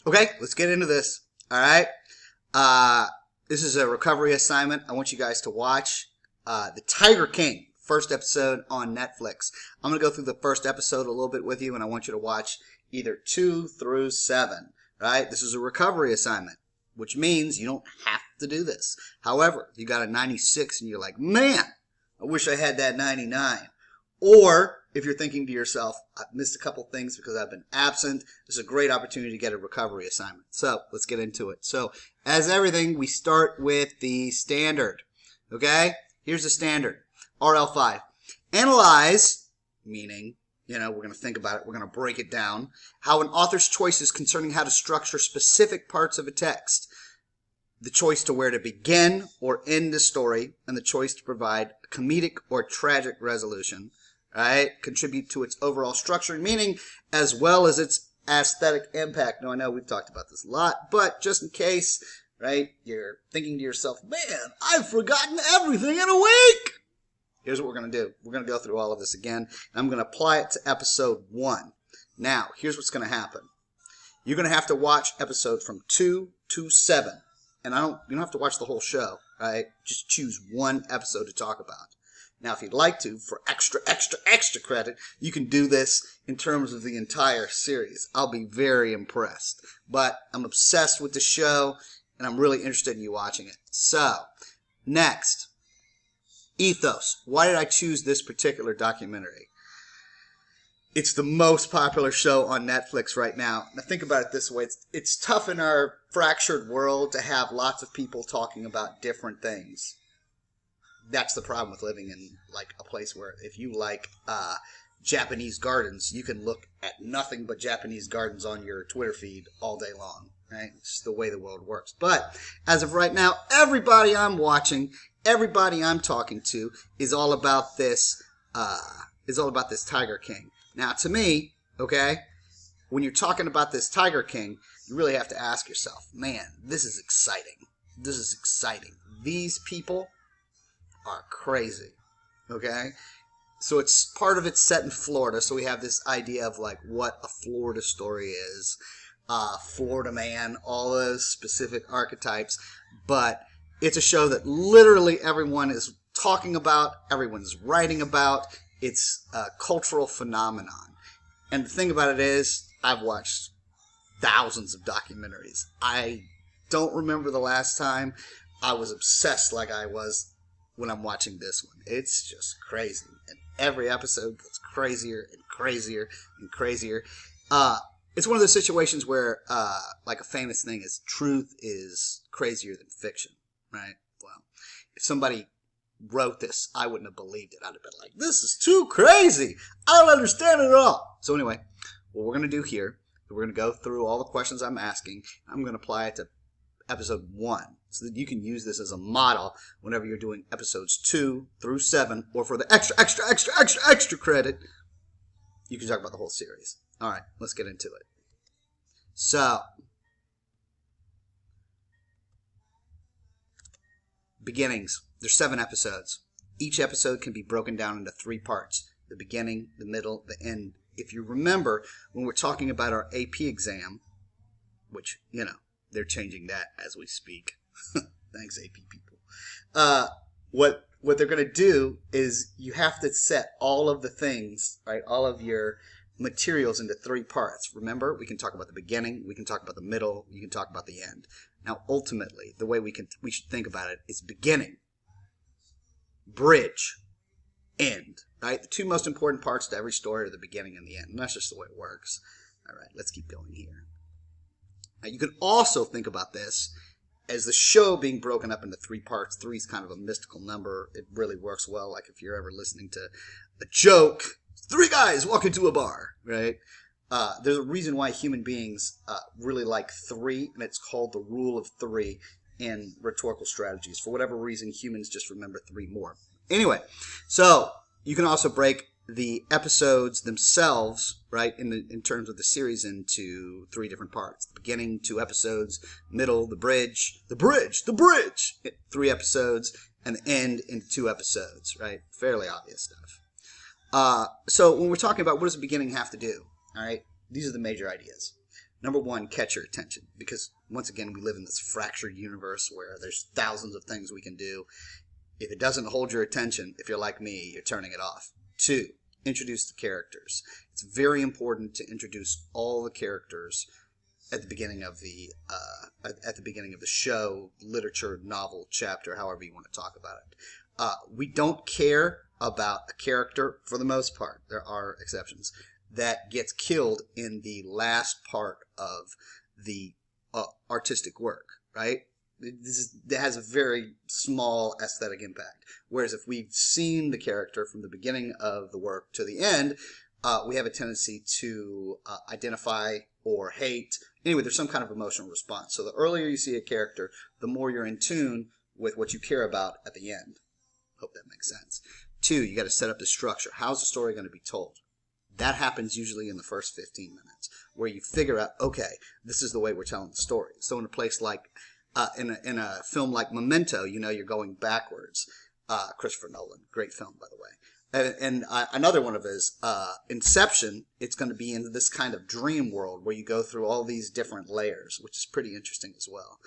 Okay, let's get into this. All right. This is a recovery assignment. I want you guys to watch The Tiger King, first episode on Netflix. I'm going to go through the first episode a little bit with you, and I want you to watch either 2 through 7. Right? This is a recovery assignment, which means you don't have to do this. However, you got a 96 and you're like, man, I wish I had that 99. Or if you're thinking to yourself, I've missed a couple things because I've been absent, this is a great opportunity to get a recovery assignment. So let's get into it. So as everything, we start with the standard. Okay? Here's the standard. RL5. Analyze, meaning, we're going to think about it. We're going to break it down. How an author's choices concerning how to structure specific parts of a text. The choice to where to begin or end the story, and the choice to provide a comedic or tragic resolution, right? Contribute to its overall structure and meaning, as well as its aesthetic impact. Now, I know we've talked about this a lot, but just in case, right, you're thinking to yourself, man, I've forgotten everything in a week. Here's what we're going to do. We're going to go through all of this again, and I'm going to apply it to episode 1. Now, here's what's going to happen. You're going to have to watch episodes from 2 to 7. And you don't have to watch the whole show, right? Just choose one episode to talk about. Now, if you'd like to, for extra credit, you can do this in terms of the entire series. I'll be very impressed. But I'm obsessed with the show, and I'm really interested in you watching it. So, next, ethos. Why did I choose this particular documentary? It's the most popular show on Netflix right now. Now think about it this way. It's tough in our fractured world to have lots of people talking about different things. That's the problem with living in like a place where if you like Japanese gardens, you can look at nothing but Japanese gardens on your Twitter feed all day long. Right? It's just the way the world works. But as of right now, everybody I'm watching, everybody I'm talking to is all about this Tiger King. Now, to me, okay, when you're talking about this Tiger King, you really have to ask yourself, man, this is exciting. This is exciting. These people are crazy, okay? So part of it's set in Florida, so we have this idea of like what a Florida story is, Florida man, all those specific archetypes, but it's a show that literally everyone is talking about, everyone's writing about. It's a cultural phenomenon. And the thing about it is, I've watched thousands of documentaries. I don't remember the last time I was obsessed like I was when I'm watching this one. It's just crazy. And every episode gets crazier and crazier and crazier. It's one of those situations where, like a famous thing is, truth is crazier than fiction, right? Well, if somebody wrote this, I wouldn't have believed it. I'd have been like, this is too crazy. I don't understand it at all. So anyway, what we're going to do here, we're going to go through all the questions I'm asking. I'm going to apply it to episode 1 so that you can use this as a model whenever you're doing episodes 2 through 7, or for the extra credit, you can talk about the whole series. All right, let's get into it. So, beginnings. There's 7 episodes. Each episode can be broken down into 3 parts. The beginning, the middle, the end. If you remember, when we're talking about our AP exam, which, they're changing that as we speak. Thanks, AP people. What they're going to do is you have to set all of the things, right, all of your materials into 3 parts. Remember, we can talk about the beginning, we can talk about the middle, you can talk about the end. Now, ultimately, the way we should think about it is beginning, bridge, end, right? The 2 most important parts to every story are the beginning and the end. And that's just the way it works. All right, let's keep going here. Now, you can also think about this as the show being broken up into 3 parts. 3 is kind of a mystical number. It really works well. Like if you're ever listening to a joke, 3 guys walk into a bar, right? There's a reason why human beings really like 3, and it's called the rule of 3 in rhetorical strategies. For whatever reason, humans just remember 3 more. Anyway, so you can also break the episodes themselves, right, in terms of the series into 3 different parts. The beginning, 2 episodes, middle, the bridge, 3 episodes, and the end into 2 episodes, right? Fairly obvious stuff. So when we're talking about what does the beginning have to do, all right, these are the major ideas. Number one, catch your attention. Because, once again, we live in this fractured universe where there's thousands of things we can do. If it doesn't hold your attention, if you're like me, you're turning it off. Two, introduce the characters. It's very important to introduce all the characters at the beginning of the show, literature, novel, chapter, however you want to talk about it. We don't care about a character for the most part. There are exceptions that gets killed in the last part of the artistic work, right? That has a very small aesthetic impact. Whereas if we've seen the character from the beginning of the work to the end, we have a tendency to identify or hate. Anyway, there's some kind of emotional response. So the earlier you see a character, the more you're in tune with what you care about at the end. Hope that makes sense. Two, you got to set up the structure. How's the story going to be told? That happens usually in the first 15 minutes, where you figure out, okay, this is the way we're telling the story. So in a place like, in a film like Memento, you're going backwards. Christopher Nolan, great film, by the way. And another one of his, Inception, it's going to be in this kind of dream world where you go through all these different layers, which is pretty interesting as well.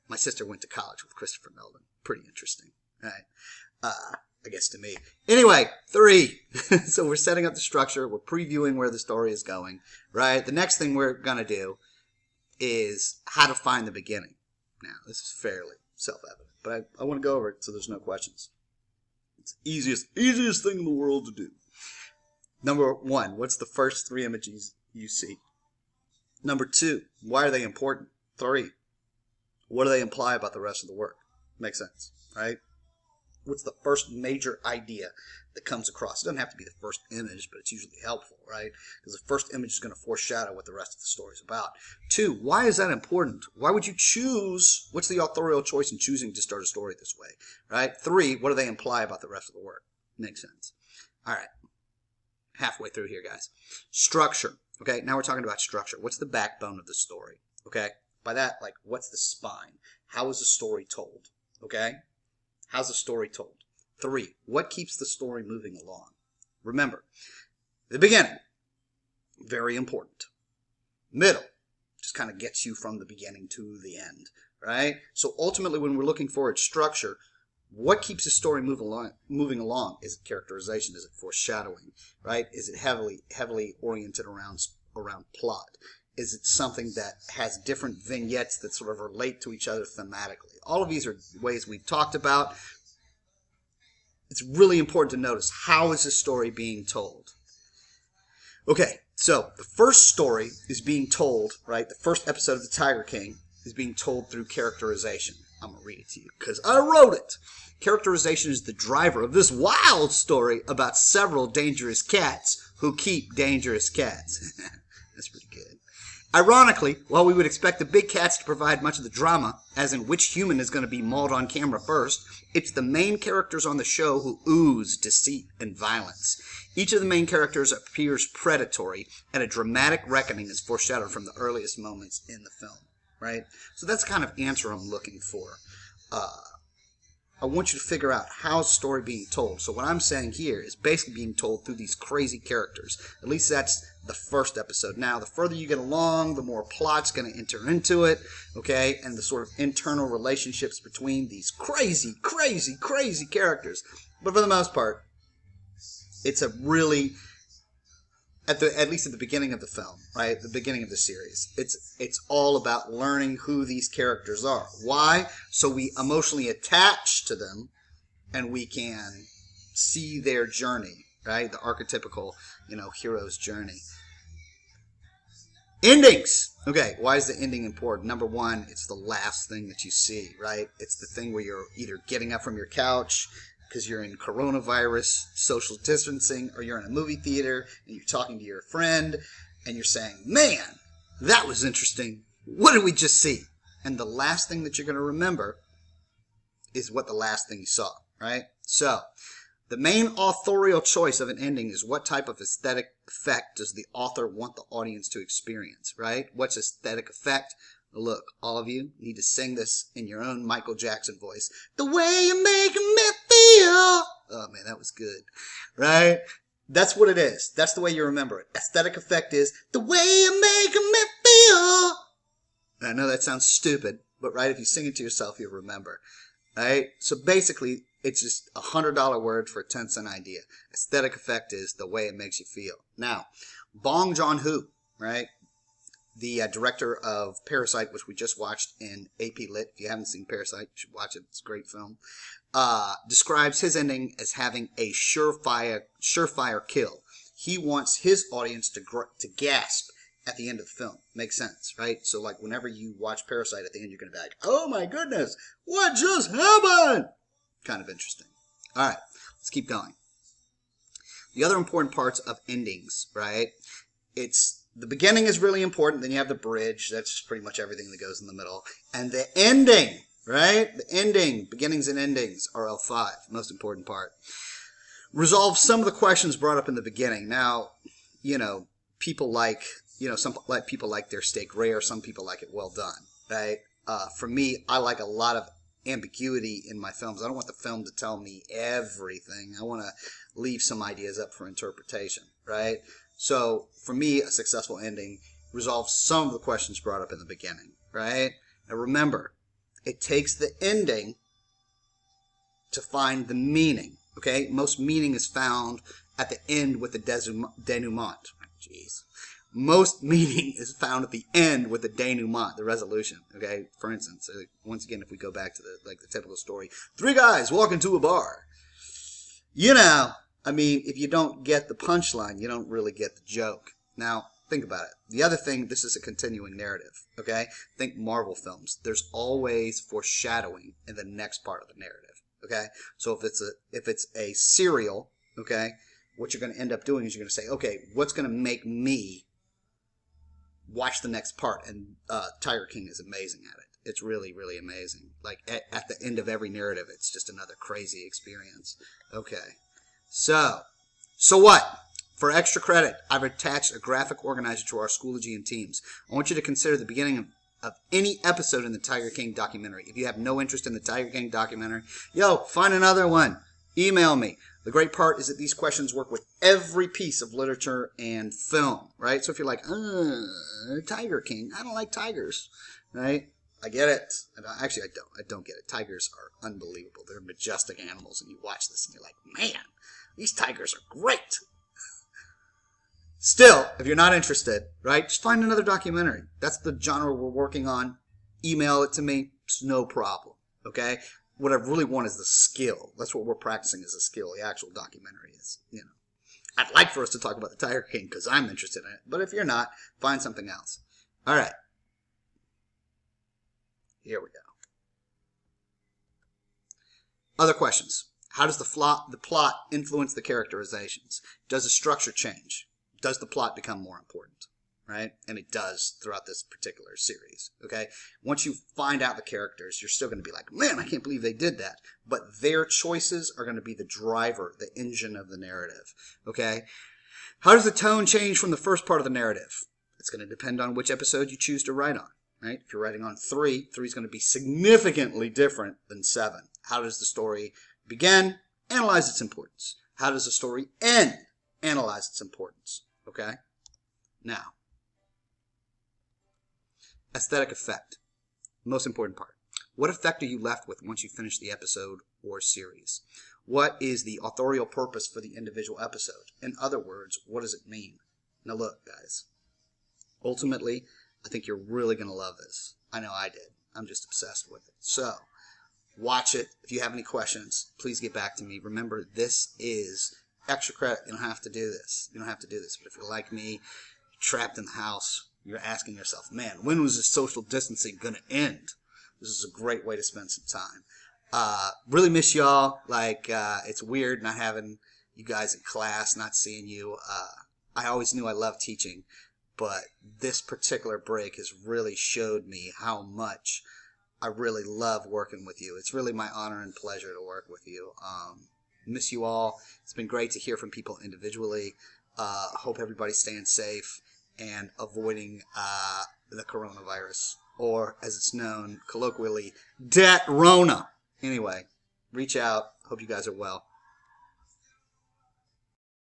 My sister went to college with Christopher Nolan. Pretty interesting, right? I guess to me. Anyway, 3. So we're setting up the structure. We're previewing where the story is going, right? The next thing we're going to do is how to find the beginning. Now, this is fairly self-evident, but I want to go over it so there's no questions. It's the easiest thing in the world to do. Number 1, what's the first 3 images you see? Number 2, why are they important? 3, what do they imply about the rest of the work? Makes sense, right? What's the first major idea that comes across? It doesn't have to be the first image, but it's usually helpful, right? Because the first image is going to foreshadow what the rest of the story is about. 2, why is that important? Why would you choose? What's the authorial choice in choosing to start a story this way, right? 3, what do they imply about the rest of the work? Makes sense. All right. Halfway through here, guys. Structure. Okay, now we're talking about structure. What's the backbone of the story? Okay? By that, like, what's the spine? How is the story told? Okay? How's the story told? 3, what keeps the story moving along? Remember, the beginning, very important. Middle, just kind of gets you from the beginning to the end, right? So ultimately, when we're looking for its structure, what keeps the story moving along? Is it characterization? Is it foreshadowing, right? Is it heavily oriented around plot? Is it something that has different vignettes that sort of relate to each other thematically? All of these are ways we've talked about. It's really important to notice, how is this story being told? Okay, so the first story is being told, right? The first episode of The Tiger King is being told through characterization. I'm going to read it to you because I wrote it. Characterization is the driver of this wild story about several dangerous cats who keep dangerous cats. That's pretty good. Ironically, while we would expect the big cats to provide much of the drama, as in which human is going to be mauled on camera first, it's the main characters on the show who ooze deceit and violence. Each of the main characters appears predatory, and a dramatic reckoning is foreshadowed from the earliest moments in the film, right? So that's the kind of answer I'm looking for. I want you to figure out how is the story being told. So what I'm saying here is basically being told through these crazy characters. At least that's the first episode. Now, the further you get along, the more plot's going to enter into it, okay? And the sort of internal relationships between these crazy characters. But for the most part, it's a really, at least at the beginning of the film, right? The beginning of the series. It's all about learning who these characters are. Why? So we emotionally attach to them and we can see their journey, right? The archetypical, hero's journey. Endings. Okay, why is the ending important? Number 1, it's the last thing that you see, right? It's the thing where you're either getting up from your couch because you're in coronavirus social distancing, or you're in a movie theater and you're talking to your friend and you're saying, man, that was interesting. What did we just see? And the last thing that you're going to remember is what the last thing you saw, right? So the main authorial choice of an ending is what type of aesthetic effect does the author want the audience to experience, right? What's aesthetic effect? Look, all of you need to sing this in your own Michael Jackson voice. The way you're making me feel. Oh, man, that was good, right? That's what it is. That's the way you remember it. Aesthetic effect is the way you make me feel. And I know that sounds stupid, but right, if you sing it to yourself, you'll remember. Right? So basically, it's just a $100 word for a 10-cent idea. Aesthetic effect is the way it makes you feel. Now, Bong Joon-ho, right? The director of Parasite, which we just watched in AP Lit. If you haven't seen Parasite, you should watch it. It's a great film. Describes his ending as having a surefire kill. He wants his audience to gasp at the end of the film. Makes sense, right? So like whenever you watch Parasite at the end, you're going to be like, oh my goodness, what just happened? Kind of interesting. All right, let's keep going. The other important parts of endings, right? The beginning is really important. Then you have the bridge. That's just pretty much everything that goes in the middle. And the ending, right? The ending, beginnings and endings, RL5, most important part. Resolve some of the questions brought up in the beginning. Now, people like, some people like their steak rare. Some people like it well done, right? For me, I like a lot of ambiguity in my films. I don't want the film to tell me everything. I want to leave some ideas up for interpretation, right? So for me, a successful ending resolves some of the questions brought up in the beginning, right? Now remember, it takes the ending to find the meaning, okay? Most meaning is found at the end with the denouement. Jeez. Most meaning is found at the end with the denouement, the resolution, okay? For instance, once again, if we go back to the typical story, 3 guys walk into a bar. If you don't get the punchline, you don't really get the joke. Now, think about it. The other thing, this is a continuing narrative, okay? Think Marvel films. There's always foreshadowing in the next part of the narrative, okay? So if it's a serial, okay, what you're going to end up doing is you're going to say, okay, what's going to make me watch the next part? And Tiger King is amazing at it. It's really, really amazing. Like, at the end of every narrative, it's just another crazy experience. Okay. So what? For extra credit, I've attached a graphic organizer to our Schoology and Teams. I want you to consider the beginning of any episode in the Tiger King documentary. If you have no interest in the Tiger King documentary, find another one. Email me. The great part is that these questions work with every piece of literature and film, right? So if you're like, Tiger King, I don't like tigers, right? I get it. Actually, I don't. I don't get it. Tigers are unbelievable. They're majestic animals, and you watch this and you're like, man, these tigers are great. Still, if you're not interested, right, just find another documentary. That's the genre we're working on. Email it to me. It's no problem, okay? What I really want is the skill. That's what we're practicing as a skill. The actual documentary is, I'd like for us to talk about the Tiger King because I'm interested in it. But if you're not, find something else. All right. Here we go. Other questions. How does the plot influence the characterizations? Does the structure change? Does the plot become more important? Right? And it does throughout this particular series. Okay? Once you find out the characters, you're still going to be like, man, I can't believe they did that. But their choices are going to be the driver, the engine of the narrative. Okay? How does the tone change from the first part of the narrative? It's going to depend on which episode you choose to write on. Right? If you're writing on 3 is going to be significantly different than 7. How does the story begin? Analyze its importance. How does the story end? Analyze its importance. Okay? Now, aesthetic effect. Most important part. What effect are you left with once you finish the episode or series? What is the authorial purpose for the individual episode? In other words, what does it mean? Now look, guys. Ultimately, I think you're really going to love this. I know I did. I'm just obsessed with it. So, watch it. If you have any questions, please get back to me. Remember, this is extra credit. You don't have to do this. You don't have to do this. But if you're like me, trapped in the house, you're asking yourself, man, when was this social distancing going to end? This is a great way to spend some time. Really miss y'all. It's weird not having you guys in class, not seeing you. I always knew I loved teaching. But this particular break has really showed me how much I really love working with you. It's really my honor and pleasure to work with you. Miss you all. It's been great to hear from people individually. Hope everybody's staying safe and avoiding the coronavirus, or as it's known colloquially, dat Rona. Anyway, reach out. Hope you guys are well.